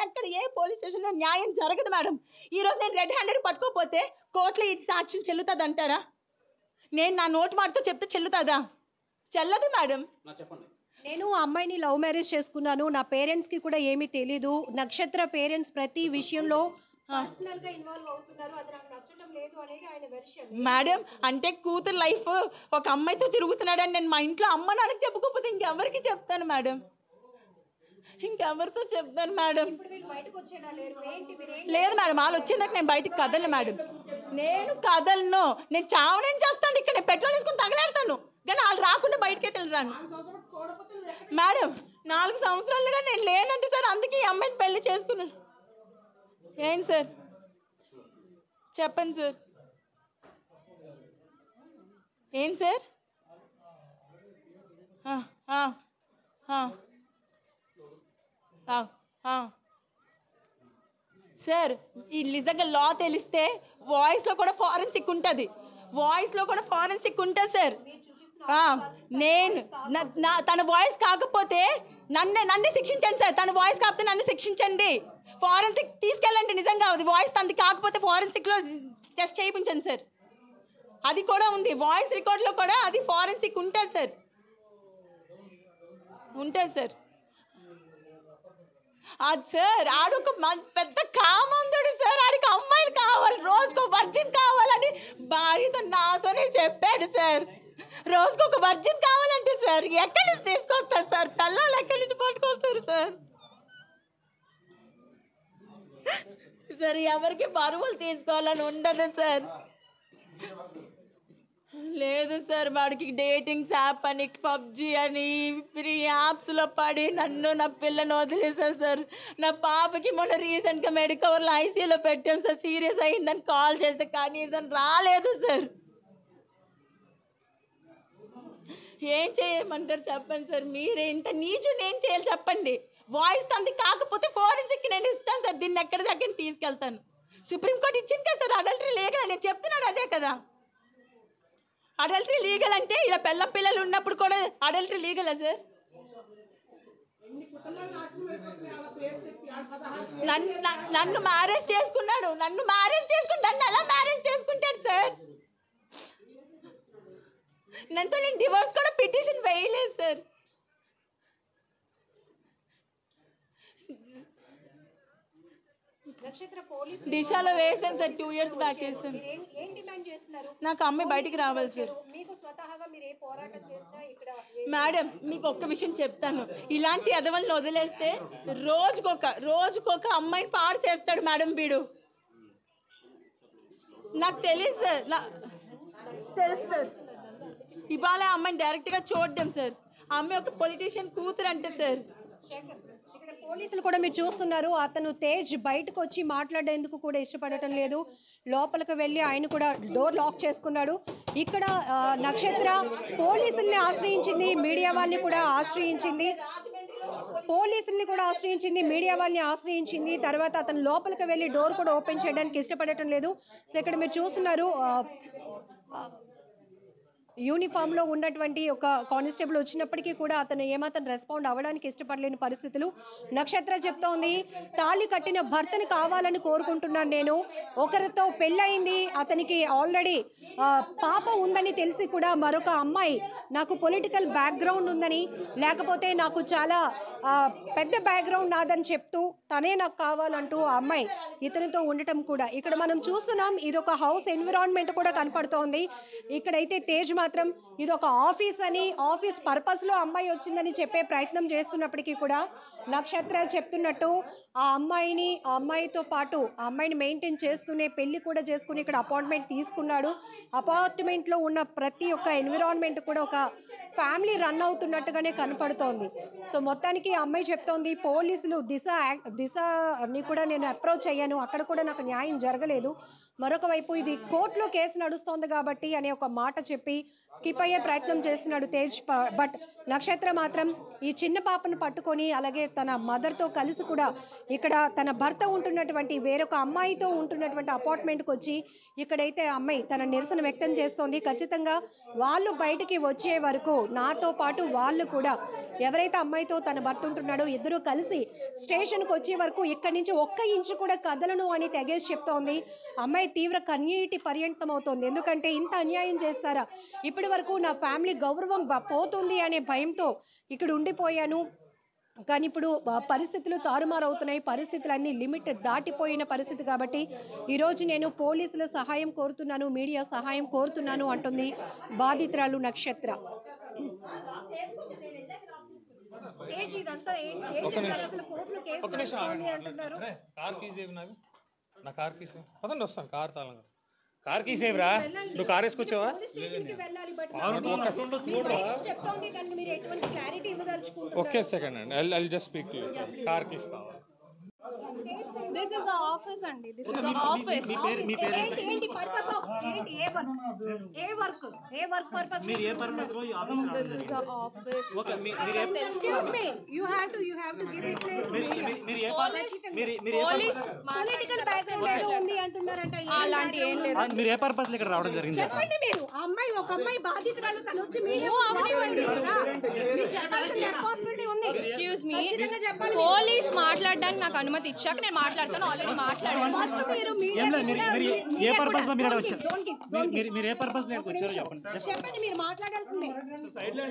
ఎక్కడ ఏ పోలీస్ స్టేషన్లో న్యాయం జరగదు మేడం. ఈరోజు నేను రెడ్ హ్యాండెడ్ పట్టుకోకపోతే కోర్టులో ఈ సాక్ష్యం చెల్లుతుంది అంటారా? నేను నా నోటి మాటతో చెప్తే చెల్లుతుందా? చెల్లదు మేడం. నేను అమ్మాయిని లవ్ మ్యారేజ్ చేసుకున్నాను, నా పేరెంట్స్కి కూడా ఏమీ తెలీదు. నక్షత్ర పేరెంట్స్ ప్రతి విషయంలో పర్సనల్గా ఇన్వాల్వ్ అవుతున్నారు, అది నాకు నచ్చడం లేదు అనేది ఆయన వెర్షన్. మేడం అంటే కూతురు లైఫ్ ఒక అమ్మాయితో తిరుగుతున్నాడని నేను మా ఇంట్లో అమ్మ నాన్నకి చెప్పుకోకపోతే ఇంకెవరికి చెప్తాను మేడం? ఇంకెవరితో చెప్తాను మేడం? లేదు మేడం, వాళ్ళు వచ్చిందాక నేను బయటికి కదలను మేడం. నేను కదలను, నేను చావనేం చేస్తాను. ఇక్కడ నేను పెట్రోల్ వేసుకుని తగలేడతాను, కానీ వాళ్ళు రాకుండా బయటకే వెళ్ళరాను మేడం. 4 సంవత్సరాలుగా నేను లేనంటే సార్, అందుకే ఈ అమ్మాయిని పెళ్లి చేసుకున్నాను. ఏంటి సార్ చెప్పండి సార్, ఏంటి సార్? సార్ ఈ నిజంగా లా తెలిస్తే వాయిస్లో కూడా ఫారెన్సిక్ ఉంటుంది, వాయిస్లో కూడా ఫారెన్సిక్ ఉంటుంది సార్. నేను తన వాయిస్ కాకపోతే నన్ను శిక్షించండి సార్. తన వాయిస్ కాకపోతే నన్ను శిక్షించండి, ఫారెన్సిక్ తీసుకెళ్ళండి. నిజంగా అది వాయిస్ తనది కాకపోతే ఫారెన్సిక్లో టెస్ట్ చేయించండి సార్. అది కూడా ఉంది, వాయిస్ రికార్డ్లో కూడా అది ఫారెన్సిక్ ఉంటుంది సార్, ఉంటుంది సార్. అది సార్ ఆడొక పెద్ద కామందుడు సార్, ఆడికి అమ్మాయిలు కావాలి, రోజుకు వర్జిన్ కావాలని భార్యతో నాతోనే చెప్పాడు సార్. రోజుకు ఒక వర్జిన్ కావాలంటే సార్ ఎక్కడి నుంచి తీసుకొస్తారు సార్? పిల్లలు ఎక్కడి నుంచి పట్టుకొస్తారు సార్? సార్ ఎవరికి బరువులు తీసుకోవాలని ఉండదు సార్. లేదు సార్, వాడికి డేటింగ్స్ యాప్ అని పబ్జి అని ఫ్రీ యాప్స్లో పడి నన్ను నా పిల్లని వదిలేసారు సార్. నా పాపకి మొన్న రీసెంట్గా మెడికవర్లో ఐసీయూలో పెట్టాం సార్, సీరియస్ అయిందని కాల్ చేస్తే కనీసం రాలేదు సార్. ఏం చేయమంటారు చెప్పండి సార్? మీరే ఇంత నీచు నేను చేయాలి చెప్పండి? వాయిస్ తంది కాకపోతే ఫోరెన్సిక్ నేను ఇస్తాను సార్, దీన్ని ఎక్కడి దగ్గర తీసుకెళ్తాను. సుప్రీంకోర్టు ఇచ్చింది కదా సార్ అడల్టరీ లీగల్, నేను చెప్తున్నాడు అదే కదా. అడల్టరీ లీగల్ అంటే ఇలా పిల్లలు ఉన్నప్పుడు కూడా అడల్టరీ లీగలా సార్? నన్ను మ్యారేజ్ చేసుకున్నాడు, నన్ను ఎలా మ్యారేజ్ చేసుకుంటాడు సార్? నేను డివోర్స్ కూడా పిటిషన్ వేయలేదు సార్. దిశాలో వేసాను సార్, 2 years బ్యాక్ వేసాను. నాకు అమ్మాయి బయటికి రావాలి సార్. మేడం మీకు ఒక్క విషయం చెప్తాను, ఇలాంటి ఎదవల్ని వదిలేస్తే రోజుకొక అమ్మాయిని పాడు చేస్తాడు మేడం వీడు. నాకు తెలియదు సార్, తెలుసు సార్. ఇవాళ అమ్మాయిని డైరెక్ట్గా చూడడం సార్, ఆ అమ్మాయి ఒక పొలిటీషియన్ కూతురు అంటే సార్. పోలీసులు కూడా మీరు చూస్తున్నారు, అతను తేజ్ బయటకు వచ్చి మాట్లాడేందుకు కూడా ఇష్టపడటం లేదు. లోపలికి వెళ్ళి ఆయన కూడా డోర్ లాక్ చేసుకున్నాడు. ఇక్కడ నక్షత్ర పోలీసుల్ని ఆశ్రయించింది, మీడియా వాళ్ళని కూడా ఆశ్రయించింది, మీడియా వాళ్ళని ఆశ్రయించింది. తర్వాత అతను లోపలికి వెళ్ళి డోర్ కూడా ఓపెన్ చేయడానికి ఇష్టపడటం లేదు. సో ఇక్కడ మీరు చూస్తున్నారు, యూనిఫామ్లో ఉన్నటువంటి ఒక కానిస్టేబుల్ వచ్చినప్పటికీ కూడా అతను ఏమాత్రం రెస్పాండ్ అవ్వడానికి ఇష్టపడలేని పరిస్థితులు. నక్షత్ర చెప్తోంది, తాళి కట్టిన భర్తను కావాలని కోరుకుంటున్నాను నేను. ఒకరితో పెళ్ళయింది, అతనికి ఆల్రెడీ పాప ఉందని తెలిసి కూడా మరొక అమ్మాయి నాకు పొలిటికల్ బ్యాక్గ్రౌండ్ ఉందని, లేకపోతే నాకు చాలా పెద్ద బ్యాక్గ్రౌండ్ నాదని చెప్తూ తనే నాకు కావాలంటూ ఆ అమ్మాయి ఇతనితో ఉండటం కూడా ఇక్కడ మనం చూస్తున్నాం. ఇది ఒక హౌస్ ఎన్విరాన్మెంట్ కూడా కనపడుతోంది. ఇక్కడైతే తేజ్ మాత్రం ఇది ఒక ఆఫీస్ అని, ఆఫీస్ పర్పస్లో అమ్మాయి వచ్చిందని చెప్పే ప్రయత్నం చేస్తున్నప్పటికీ కూడా నక్షత్ర చెప్తున్నట్టు ఆ అమ్మాయితో పాటు ఆ అమ్మాయిని మెయింటైన్ చేస్తూనే పెళ్లి కూడా చేసుకుని ఇక్కడ అపార్ట్మెంట్ తీసుకున్నాడు. అపార్ట్మెంట్లో ఉన్న ప్రతి ఒక్క ఎన్విరాన్మెంట్ కూడా ఒక ఫ్యామిలీ రన్ అవుతున్నట్టుగానే కనపడుతోంది. సో మొత్తానికి ఆ అమ్మాయి చెప్తోంది, పోలీసులు దిశని కూడా నేను అప్రోచ్ అయ్యాను, అక్కడ కూడా నాకు న్యాయం జరగలేదు. మరొక వైపు ఇది కోర్టులో కేసు నడుస్తోంది కాబట్టి అనే ఒక మాట చెప్పి స్కిప్ అయ్యే ప్రయత్నం చేస్తున్నాడు తేజ్. బట్ నక్షత్ర మాత్రం ఈ చిన్న పాపను పట్టుకొని అలాగే తన మదర్తో కలిసి కూడా ఇక్కడ తన భర్త ఉంటున్నటువంటి వేరొక అమ్మాయితో ఉంటున్నటువంటి అపార్ట్మెంట్కి వచ్చి ఇక్కడైతే అమ్మాయి తన నిరసన వ్యక్తం చేస్తోంది. ఖచ్చితంగా వాళ్ళు బయటికి వచ్చే వరకు నాతో పాటు వాళ్ళు కూడా ఎవరైతే అమ్మాయితో తన భర్త ఉంటున్నాడో ఇద్దరూ కలిసి స్టేషన్కి వచ్చే వరకు ఇక్కడి నుంచి ఒక్క ఇంచు కూడా కదలను అని తెగేసి చెప్తోంది. అమ్మాయి తీవ్ర కన్నీటి పర్యంతం అవుతోంది. ఎందుకంటే ఇంత అన్యాయం చేస్తారా, ఇప్పటి వరకు నా ఫ్యామిలీ గౌరవం పోతుంది అనే భయంతో ఇక్కడ ఉండిపోయాను, కానీ ఇప్పుడు పరిస్థితులు తారుమారవుతున్నాయి, పరిస్థితులన్నీ లిమిట్ దాటిపోయిన పరిస్థితి కాబట్టి ఈరోజు నేను పోలీసుల సహాయం కోరుతున్నాను, మీడియా సహాయం కోరుతున్నాను అంటుంది బాధితురాలు నక్షత్ర. వస్తాను కార్ కీసేవరా నువ్వు కార్ వేసుకొచ్చావా ఓకే సెకండ్ అండి I just speak to you car keys కావాలి This is the office అండి. This is the office. ఏంటి పర్పస్ ఆఫ్ ఏంటి ఏ వర్క్ పర్పస్ మీరు ఏ పర్పస్ లో ఈ office This is the office. Okay excuse me you have to give reply to మీరు ఏ మీరు Police political background ఏదో ఉంది అంటున్నారంట. అలాంటి ఏం లేదు. మీరు ఏ పర్పస్ లో ఇక్కడ రావడం జరిగింది చెప్పండి మీరు. ఆ అమ్మాయి ఒక అమ్మాయి బాధితురాలు తను వచ్చి మీడియా చెప్పాల్సిన రెస్పాన్సిబిలిటీ ఉంది. Excuse me. ఖచ్చితంగా చెప్పాలి. పోలీస్ మాట్లాడడానికి నాకు అనుమతి ఇచ్చాక నేను మాట్లాడతాను. ఆల్రెడీ మాట్లాడాను. ఫస్ట్ మీరు ఏం లేదు మీరు ఏ పర్పస్ లో మీరు వచ్చారు Don't give. మీరు ఏ పర్పస్ లో వచ్చారో చెప్పండి చెప్పండి మీరు మాట్లాడాల్సిందే. సైడ్ లో